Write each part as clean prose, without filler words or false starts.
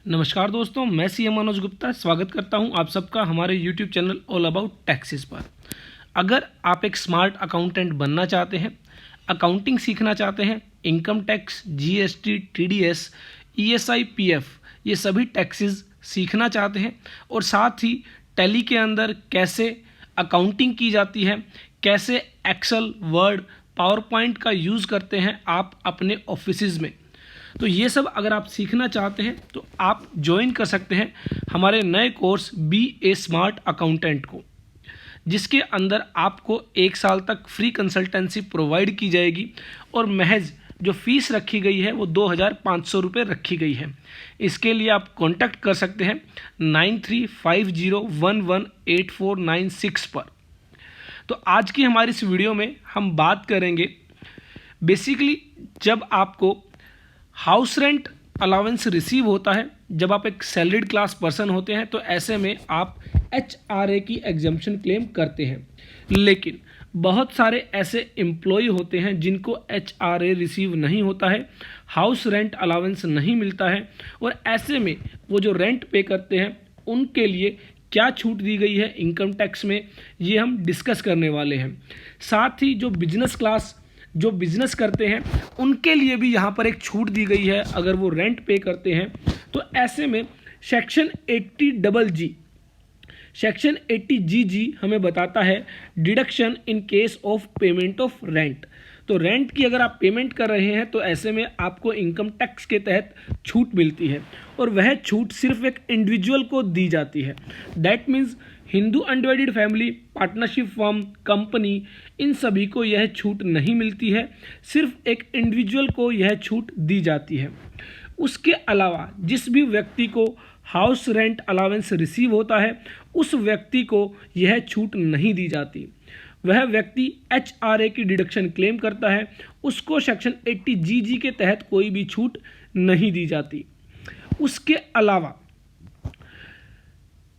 नमस्कार दोस्तों, मैं सीएम मनोज गुप्ता स्वागत करता हूं आप सबका हमारे YouTube channel all about taxes पर। अगर आप एक स्मार्ट अकाउंटेंट बनना चाहते हैं, अकाउंटिंग सीखना चाहते हैं, income tax, GST, TDS, ESI, PF ये सभी टैक्सेस सीखना चाहते हैं और साथ ही टैली के अंदर कैसे अकाउंटिंग की जाती है, कैसे एक्सेल, वर्ड, पावर पॉइंट का यूज़ करते हैं आप अपने ऑफिसेज़ में, तो ये सब अगर आप सीखना चाहते हैं तो आप ज्वाइन कर सकते हैं हमारे नए कोर्स बी ए स्मार्ट अकाउंटेंट को, जिसके अंदर आपको 1 साल तक फ्री कंसल्टेंसी प्रोवाइड की जाएगी और महज जो फीस रखी गई है वो 2500 रुपये रखी गई है। इसके लिए आप कांटेक्ट कर सकते हैं 9350118496 पर। तो आज की हमारी इस वीडियो में हम बात करेंगे बेसिकली जब आपको हाउस रेंट अलाउंस रिसीव होता है, जब आप एक सैलरीड क्लास पर्सन होते हैं तो ऐसे में आप HRA की एग्जम्पशन क्लेम करते हैं। लेकिन बहुत सारे ऐसे एम्प्लॉय होते हैं जिनको HRA रिसीव नहीं होता है, हाउस रेंट अलाउंस नहीं मिलता है, और ऐसे में वो जो रेंट पे करते हैं उनके लिए क्या छूट दी गई है इनकम टैक्स में, ये हम डिस्कस करने वाले हैं। साथ ही जो बिजनेस करते हैं उनके लिए भी यहाँ पर एक छूट दी गई है अगर वो रेंट पे करते हैं। तो ऐसे में सेक्शन 80GG हमें बताता है deduction in case of payment of rent. तो रेंट की अगर आप पेमेंट कर रहे हैं तो ऐसे में आपको इनकम टैक्स के तहत छूट मिलती है और वह छूट सिर्फ एक इंडिविजुअल को दी जाती है। That means Hindu undivided family, partnership firm, company, इन सभी को यह छूट नहीं मिलती है, सिर्फ एक इंडिविजुअल को यह छूट दी जाती है। उसके अलावा जिस भी व्यक्ति को हाउस रेंट अलाउंस रिसीव होता है उस व्यक्ति को यह छूट नहीं दी जाती। वह व्यक्ति HRA की डिडक्शन क्लेम करता है, उसको सेक्शन 80GG के तहत कोई भी छूट नहीं दी जाती। उसके अलावा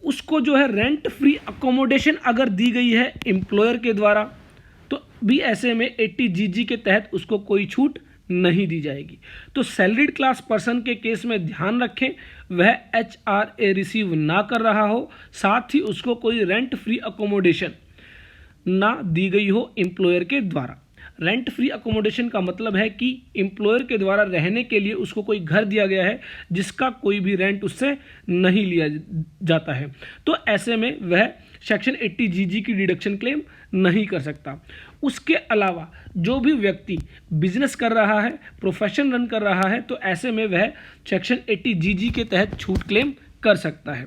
उसको जो है रेंट फ्री अकोमोडेशन अगर दी गई है एम्प्लॉयर के द्वारा तो भी ऐसे में 80GG के तहत उसको कोई छूट नहीं दी जाएगी। तो सैलरीड क्लास पर्सन के केस में ध्यान रखें वह HRA रिसीव ना कर रहा हो, साथ ही उसको कोई रेंट फ्री अकोमोडेशन ना दी गई हो एम्प्लॉयर के द्वारा। रेंट फ्री अकोमोडेशन का मतलब है कि एम्प्लॉयर के द्वारा रहने के लिए उसको कोई घर दिया गया है जिसका कोई भी रेंट उससे नहीं लिया जाता है, तो ऐसे में वह सेक्शन 80GG की डिडक्शन क्लेम नहीं कर सकता। उसके अलावा जो भी व्यक्ति बिजनेस कर रहा है, प्रोफेशन रन कर रहा है, तो ऐसे में वह सेक्शन 80GG के तहत छूट क्लेम कर सकता है।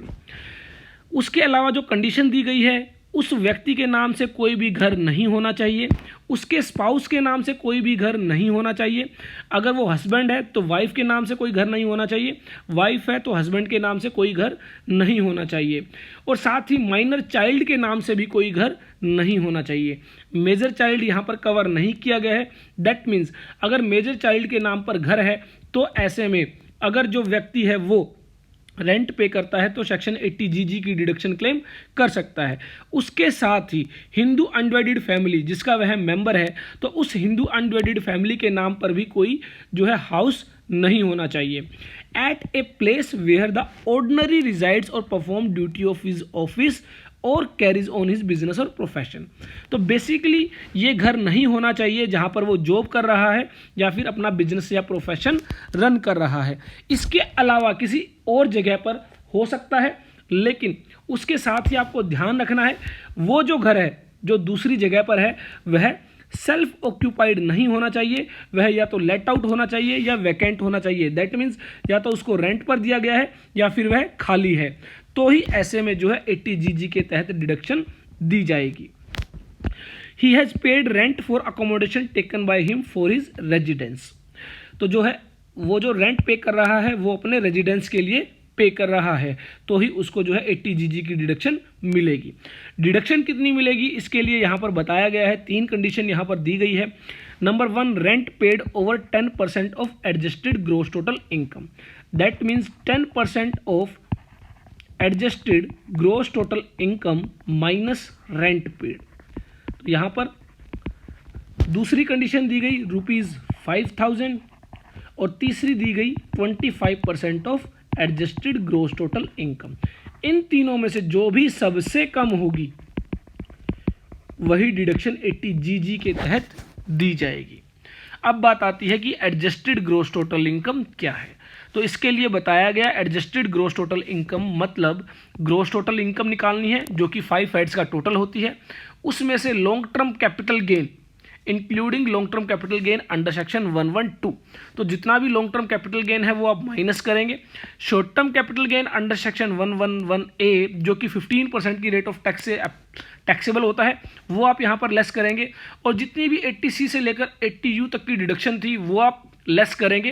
उसके अलावा जो कंडीशन दी गई है, उस व्यक्ति के नाम से कोई भी घर नहीं होना चाहिए, उसके स्पाउस के नाम से कोई भी घर नहीं होना चाहिए। अगर वो हस्बैंड है तो वाइफ के नाम से कोई घर नहीं होना चाहिए, वाइफ है तो हस्बैंड के नाम से कोई घर नहीं होना चाहिए, और साथ ही माइनर चाइल्ड के नाम से भी कोई घर नहीं होना चाहिए। मेजर चाइल्ड यहाँ पर कवर नहीं किया गया है। दैट मीन्स अगर मेजर चाइल्ड के नाम पर घर है तो ऐसे में अगर जो व्यक्ति है वो रेंट पे करता है तो सेक्शन 80GG की डिडक्शन क्लेम कर सकता है। उसके साथ ही हिंदू अनडिवाइडेड फैमिली जिसका वह मेंबर है तो उस हिंदू अनडिवाइडेड फैमिली के नाम पर भी कोई जो है हाउस नहीं होना चाहिए। At a place where the ordinary resides और perform duty of his office और कैरीज ऑन हिज बिजनेस और प्रोफेशन। तो बेसिकली ये घर नहीं होना चाहिए जहाँ पर वो जॉब कर रहा है या फिर अपना बिजनेस या प्रोफेशन रन कर रहा है। इसके अलावा किसी और जगह पर हो सकता है, लेकिन उसके साथ ही आपको ध्यान रखना है वो जो घर है जो दूसरी जगह पर है वह सेल्फ ऑक्यूपाइड नहीं होना चाहिए, वह या तो लेट आउट होना चाहिए या वैकेंट होना चाहिए। दैट मीन्स या तो उसको रेंट पर दिया गया है या फिर वह खाली है, तो ही ऐसे में जो है 80GG के तहत डिडक्शन दी जाएगी। He has paid rent for accommodation taken by him for his residence. तो जो है वो जो रेंट पे कर रहा है वो अपने रेजिडेंस के लिए पे कर रहा है, तो ही उसको जो है 80GG की डिडक्शन मिलेगी। डिडक्शन कितनी मिलेगी इसके लिए यहाँ पर बताया गया है, 3 कंडीशन यहाँ पर दी गई है। Number 1, rent paid over 10% of adjusted gross total income. That means 10% of adjusted gross total income minus rent paid. तो यहाँ पर दूसरी कंडीशन दी गई ₹5000 और तीसरी दी गई 25% of adjusted gross total income. इन तीनों में से जो भी सबसे कम होगी वही डिडक्शन 80GG के तहत दी जाएगी। अब बात आती है कि एडजस्टेड ग्रॉस टोटल इनकम क्या है। तो इसके लिए बताया गया एडजस्टेड ग्रॉस टोटल इनकम मतलब ग्रॉस टोटल इनकम निकालनी है जो कि 5 हेड्स का टोटल होती है, उसमें से long term capital gain including long term capital gain under section 112, तो जितना भी लॉन्ग टर्म कैपिटल गेन है वो आप माइनस करेंगे। Short term capital gain under section 111A जो कि 15% की रेट ऑफ टैक्स से टैक्सेबल होता है वो आप यहाँ पर लेस करेंगे, और जितनी भी 80C से लेकर 80U तक की डिडक्शन थी वो आप लेस करेंगे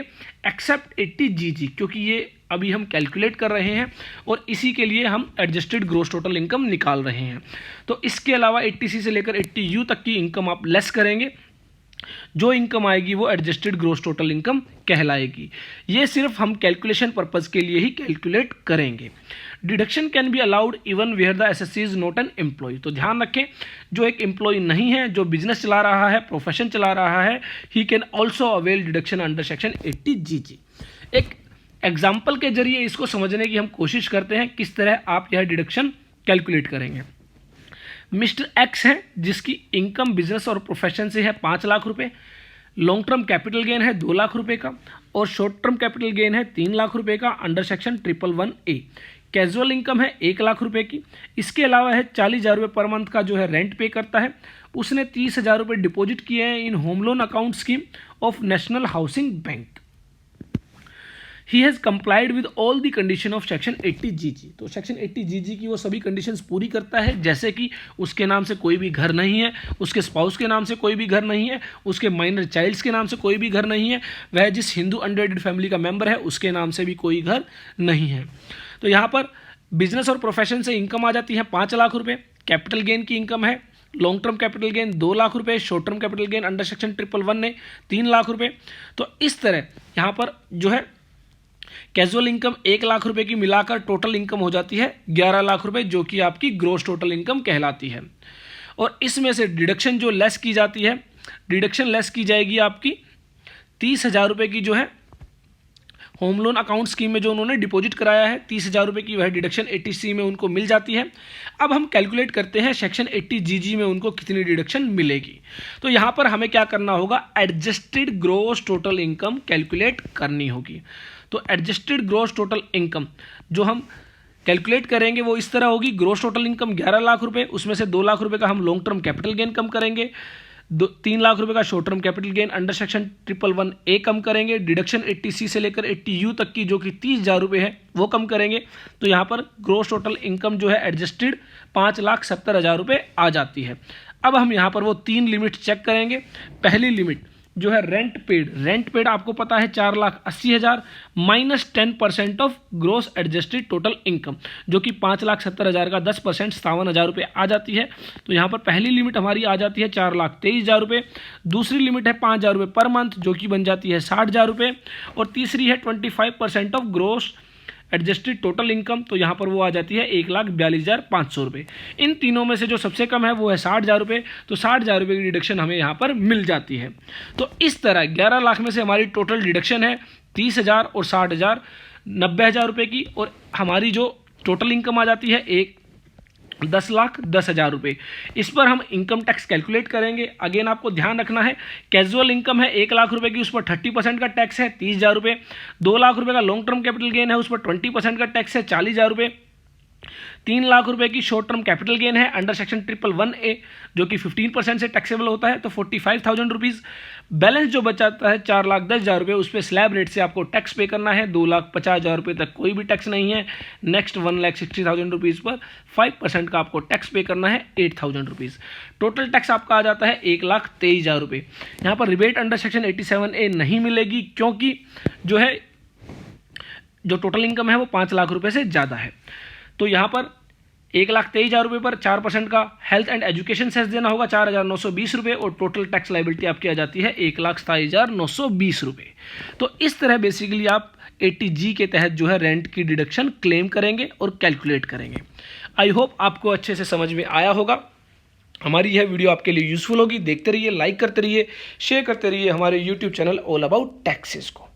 एक्सेप्ट 80GG, क्योंकि ये अभी हम कैलकुलेट कर रहे हैं और इसी के लिए हम एडजस्टेड ग्रॉस टोटल इनकम निकाल रहे हैं। तो इसके अलावा 80C से लेकर 80U तक की इनकम आप लेस करेंगे, जो इनकम आएगी वो एडजस्टेड ग्रॉस टोटल इनकम कहलाएगी। ये सिर्फ हम कैलकुलेशन पर्पस के लिए ही कैलकुलेट करेंगे। Deduction can be allowed even where the SSC is not an employ. तो ध्यान रखें, जो एक एम्प्लॉय नहीं है, जो बिजनेस चला रहा है, प्रोफेशन चला रहा है, he can also avail deduction under section 80GG। एक एग्जाम्पल के जरिए इसको समझने की हम कोशिश करते हैं किस तरह आप यह डिडक्शन कैलकुलेट करेंगे। मिस्टर एक्स है जिसकी इनकम बिजनेस और प्रोफेशन से है 5 लाख रुपए, लॉन्ग टर्म कैपिटल गेन है 2 लाख रुपए का और शॉर्ट टर्म कैपिटल गेन है 3 लाख रुपए का under section 111A। Casual income है 1 लाख रुपए की। इसके अलावा है 40,000 रुपये पर मंथ का जो है रेंट पे करता है। उसने 30,000 रुपये डिपॉजिट किए हैं in home loan account scheme of national housing bank. He has complied with all the condition of section 80GG। तो सेक्शन 80GG की वो सभी कंडीशंस पूरी करता है, जैसे कि उसके नाम से कोई भी घर नहीं है, उसके स्पाउस के नाम से कोई भी घर नहीं है, उसके माइनर चाइल्ड्स के नाम से कोई भी घर नहीं है, वह जिस हिंदू अनडिवाइडेड फैमिली का मेंबर है उसके नाम से भी कोई घर नहीं है। तो यहाँ पर बिजनेस और प्रोफेशन से इनकम आ जाती है 5 लाख रुपये, कैपिटल गेन की इनकम है long term capital gain 2 lakh रुपए, short term capital gain under section 111 3 lakh रुपए। तो इस तरह यहाँ पर जो है कैजुअल इनकम 1 लाख रुपए की मिलाकर टोटल इनकम हो जाती है 11 लाख रुपए, जो कि आपकी ग्रॉस टोटल इनकम कहलाती है। और इसमें से डिडक्शन जो लेस की जाती है, डिडक्शन लेस की जाएगी आपकी 30,000 रुपये की जो है होम लोन अकाउंट स्कीम में जो उन्होंने डिपॉजिट कराया है 30,000 रुपये की, वह डिडक्शन 80C में उनको मिल जाती है। अब हम कैलकुलेट करते हैं सेक्शन 80GG में उनको कितनी डिडक्शन मिलेगी। तो यहाँ पर हमें क्या करना होगा, adjusted gross total income calculate करनी होगी। तो एडजस्टेड ग्रॉस टोटल इनकम जो हम कैलकुलेट करेंगे वो इस तरह होगी। ग्रॉस टोटल इनकम 11 लाख रुपए, उसमें से 2 लाख रुपए का हम लॉन्ग टर्म कैपिटल गेन कम करेंगे, 3 लाख रुपए का short term capital gain under section 111A कम करेंगे, डिडक्शन 80C से लेकर 80U तक की जो कि 30,000 रुपये है वो कम करेंगे। तो यहाँ पर ग्रॉस टोटल इनकम जो है एडजस्टेड 5,70,000 रुपये आ जाती है। अब हम यहाँ पर वो 3 लिमिट चेक करेंगे। पहली लिमिट जो है रेंट पेड आपको पता है 4,80,000 minus 10% of gross adjusted total income, जो कि 5,70,000 का 10% 57,000 रुपये आ जाती है। तो यहाँ पर पहली लिमिट हमारी आ जाती है 4,23,000 रुपये। दूसरी लिमिट है 5,000 रुपये पर मंथ, जो कि बन जाती है 60,000 रुपये। और तीसरी है 25% of gross adjusted total income, तो यहाँ पर वो आ जाती है 1,42,500 रुपये। इन तीनों में से जो सबसे कम है वो है 60,000 रुपये। तो 60,000 रुपये की डिडक्शन हमें यहाँ पर मिल जाती है। तो इस तरह 11 लाख में से हमारी टोटल डिडक्शन है 30,000 और 60,000 90,000 रुपये की, और हमारी जो टोटल इनकम आ जाती है 10,10,000 रुपये। इस पर हम इनकम टैक्स कैलकुलेट करेंगे। अगेन आपको ध्यान रखना है, कैजुअल इनकम है 1 लाख रुपये की, उस पर 30% का टैक्स है 30,000 रुपये। 2 लाख रुपये का लॉन्ग टर्म कैपिटल गेन है, उस पर 20% का टैक्स है 40,000 रुपये। 3 लाख रुपए की शॉर्ट टर्म कैपिटल गेन है अंडर सेक्शन 111A, जो कि 15% से टैक्सेबल होता है, तो 45,000 रुपीज़। बैलेंस जो बचाता है 4,10,000 रुपये, उस पर स्लैब रेट से आपको टैक्स पे करना है। 2,50,000 रुपये तक कोई भी टैक्स नहीं है। नेक्स्ट 1,60,000 रुपीज़ पर 5% का आपको टैक्स पे करना है 8,000 रुपीज़। टोटल टैक्स आपका आ जाता है 1,23,000 रुपये। यहाँ पर रिबेट अंडर सेक्शन 87A नहीं मिलेगी, क्योंकि जो टोटल इनकम है वो 5 लाख रुपये से ज़्यादा है। तो यहाँ पर 1,23,000 रुपये पर 4% का हेल्थ एंड एजुकेशन सेस देना होगा 4,920 रुपये, और टोटल टैक्स लाइबिलिटी आपकी आ जाती है 1,27,920 रुपये। तो इस तरह बेसिकली आप 80G के तहत जो है रेंट की डिडक्शन क्लेम करेंगे और कैलकुलेट करेंगे। आई होप आपको अच्छे से समझ में आया होगा। हमारी यह वीडियो आपके लिए यूजफुल होगी। देखते रहिए, लाइक करते रहिए, शेयर करते रहिए हमारे YouTube channel all about taxes को।